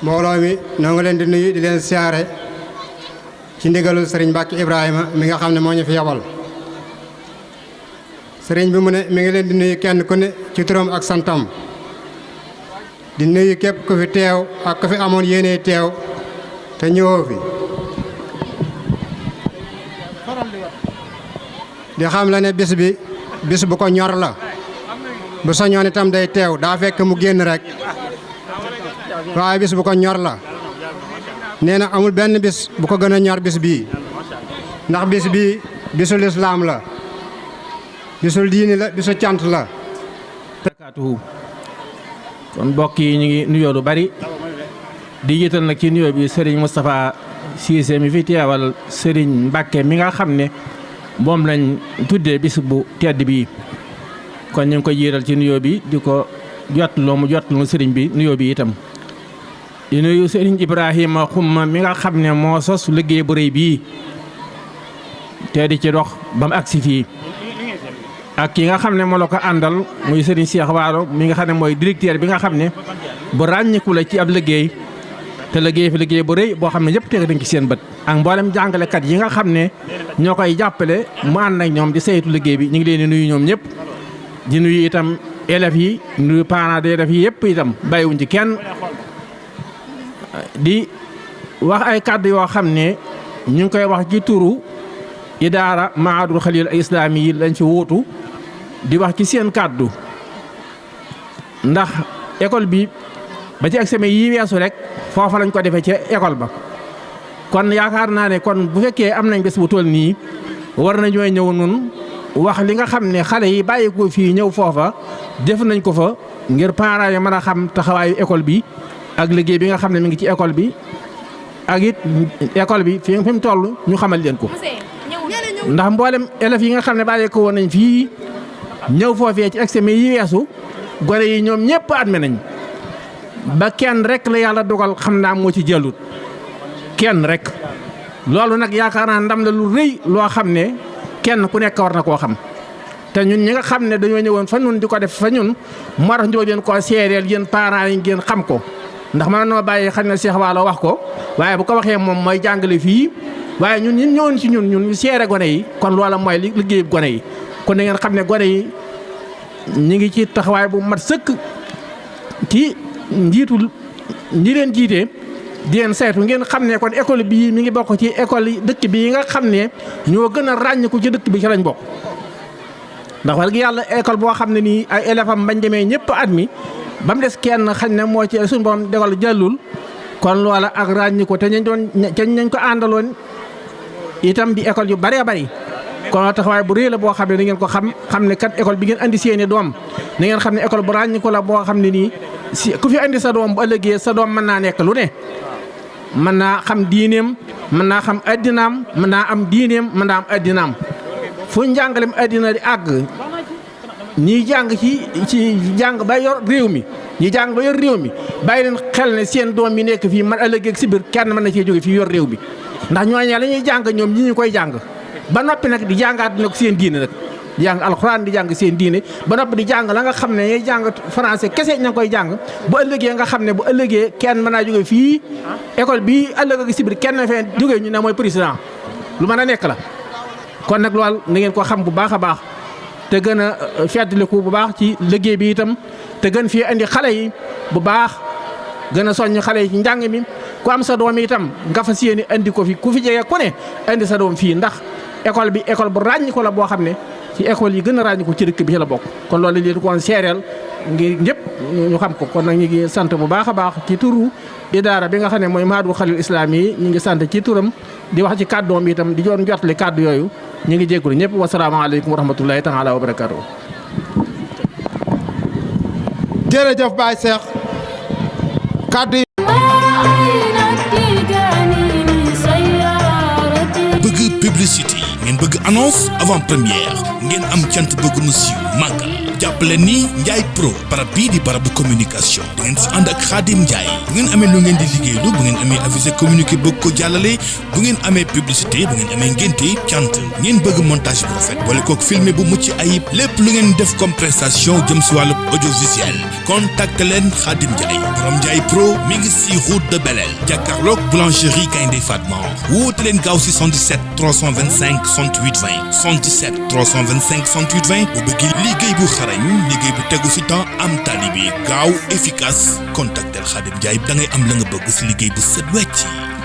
mbooloo mi noo ngi leen di nuyu di leen siyaare ci ndigalul sëriñ Mbàkke Ibrahima mi nga xam ne moo ñu fi yabal. sëriñ bi mu ne mi ngi leen di nuyu kenn ku ne ci turam ak santam di nuyu képp ku fi teew ak ku fi amoon yéene teew te ñëwoo fi. di xam la ne bis bu ko ñor la bu sañoon itam day teew daa fekk mu génn rek waaye bis bu ko ñor la nee na amul benn bis bu ko gën a ñor bis bii ndax bis bii bisul islaam la bisul diini la bisu cant la. kon mbokk yi ñu ngi nuyoo lu bari di jiital nag ci nuyoo bi Serigne Moustapha Cissé mi fi teewal Serigne Mbacke mi nga xam ne moom lañ tuddee bis bu tedd bii kon ñu ngi koy jiital ci nuyoo bi di ko jotloo mu jotloo Serigne bi nuyoo bi itam. di nuyu Serigne Ibrahima Xumma mi nga xam ne moo sos liggéey bu rëy bii te di ci dox ba mu agsi fii ak ki nga xam ne moo la ko àndal muy Serigne Cheikh Waalo mi nga xam ne mooy directeur bi nga xam ne bu ràññiku la ci ab liggéey te liggéey fi liggéey bu rëy boo xam ne ñëpp teg nañ ci seen bët ak mboolem jàngalekat yi nga xam ne ñoo koy jàppale mu ànd ak ñoom di saytu liggéey bi ñu ngi leen di nuyu ñoom ñëpp di nuyu itam élèves yi nuyu parents d'élèves yi yëpp itam bàyyiwuñ ci kenn di wax ay kàddu yoo xam ne ñu ngi koy wax ci turu idaara Mahadul Xalil al Islami yi lañ fi wuutu di wax ci seen kàddu ndax école bi ba ci examen yi weesu rek foofa lañ ko defee ci école ba kon yaakaar naa ne kon bu fekkee am nañ bés bu toll nii war nañoo ñëw nun wax li nga xam ne xale yi bàyyi ko fii ñëw foofa def nañ ko fa ngir parents yi mën a xam taxawaayu école bi ak liggéey bi nga xam ne mi ngi ci école bi ak it école bi fi mu toll ñu xamal leen ko ndax mboolem élèves yi nga xam ne bàyyi ko woon nañ fii ñëw foofee ci examen yi weesu gone yi ñoom ñëpp admis nañ ba kenn rek la yàlla dogal xam naa moo ci jëlut kenn rek loolu nag yaakaar naa ndam la lu rëy loo xam ne kenn ku nekk war na koo xam te ñun ñi nga xam ne dañoo ñëwoon fa ñun di ko def fa ñun moo tax ñu leen koo seereel yéen parents yi ngeen xam ko ndax mën noo bàyyi xam ne Cheikh Waalo wax ko waaye bu ko waxee moom mooy jàngale fii waaye ñun ñun ñëwoon ci ñun ñu seere gone yi kon loola mooy liggéeyub gone yi kon da ngeen xam ne gone yi ñi ngi ci taxawaay bu mat sëkk ci njiitul ñi leen jiite di leen saytu ngeen xam ne kon école bii mi ngi bokk ci école yi dëkk bi nga xam ne ñoo gën a ràññiku ci dëkk bi ci lañ bokk ndax wax dëgg yàlla école boo xam ne nii ay élèves am bañ demee ñëpp admis ba mu des kenn xañ ne moo ci suñu borom dégal jàllul kon loola ak ràññiku te ñañ ko àndaloon itam di école yu bëree bëri kon taxawaay bu rëy la boo xam ne da ngeen ko xam ne kat école bi ngeen andi seeni doom da ngeen xam ne école bu ràññiku la boo xam ne nii ku fi andi sa doom bu ëllëgee sa doom mën naa nekk lu ne mën naa xam diineem mën naa xam addinaam mën naa am diineem mën naa am addinaam fu njàngalem addina di àgg ñiy jàng ci jàng ba yor réew mi ñi jàng ba yor réew mi bàyyi leen xel ne seen doom yi nekk fii man ëllëgee si biir kenn mën na cee jóge fii yor réew mi ndax ñooñu la ñuy jàng ñoom ñi ñu koy jàng ba noppi nag di jàngaat nag seen diine nag di jàng alxuraan di jàng seen diine ba noppi di jàng la nga xam ne ñooy jàng français kese ña ngi koy jàng bu ëllëgee nga xam ne bu ëllëgee kenn mën naa jóge fii école bii ëllëgee si biir kenn fee jóge ñu ne mooy président lu mën a nekk la kon nag loolu na ngeen ko xam bu baax a baax te gën a feddliku bu baax ci liggéey bi itam te gën fii indi xale yi bu baax gën a soññ xale yi ci njàng mi ku am sa doom itam nga fas yéene indi ko fi ku fi jege ku ne indi sa doom fii ndax école bi école bu ràññi ko la boo xam ne ci école yi gën a ràññi ko ci dëkk bi ci la bokk kon loolu leen ko seereel ngir ñëpp ñu xam ko kon nag ñu ngi sant bu baax a baax ci turu idaara bi nga xam ne mooy Mahadul Xalil Islami yi ñu ngi sant ci turam di wax ci kàddoom itam di joon jotli kàddu yooyu ñu ngi jégalu ñëpp wasalaamaaleykum wa rahmatullahi taala wa barakaatu. jërëjëf Baye Cheikh kàddu yi. bëgg publicité ngeen bëgg annonce avant première ngeen am cant bëgg nu siiw màggal jàppale ni Ndiaye Pro barab bii di barabu communication da ngeen si ànd ak Khadim Ndiaye bu ngeen amee lu ngeen di liggéeylu bu ngeen amee avisé communiqué bëgg ko jàllale bu ngeen amee publicité bu ngeen amee ngénte cant ngeen bëgg montage bu rafet boole kook filmé bu mucc ayib lépp lu ngeen def comme prestation jëm si wàllu audiovisuel contacte leen Khadim Ndiaye borom Ndiaye Pro mi ngi si route de Belel jàkkaarloog boulangerie Gaynde Fatma woote leen gaaw si 77 325 68 20 77 325 68 20 bu bëgg liggéey bu xarañ liggéey bu tegu si temps am tali bi gaaw efficace contactel Khadim Ndiaye da ngay am la nga bëgg si liggéey bu set wecc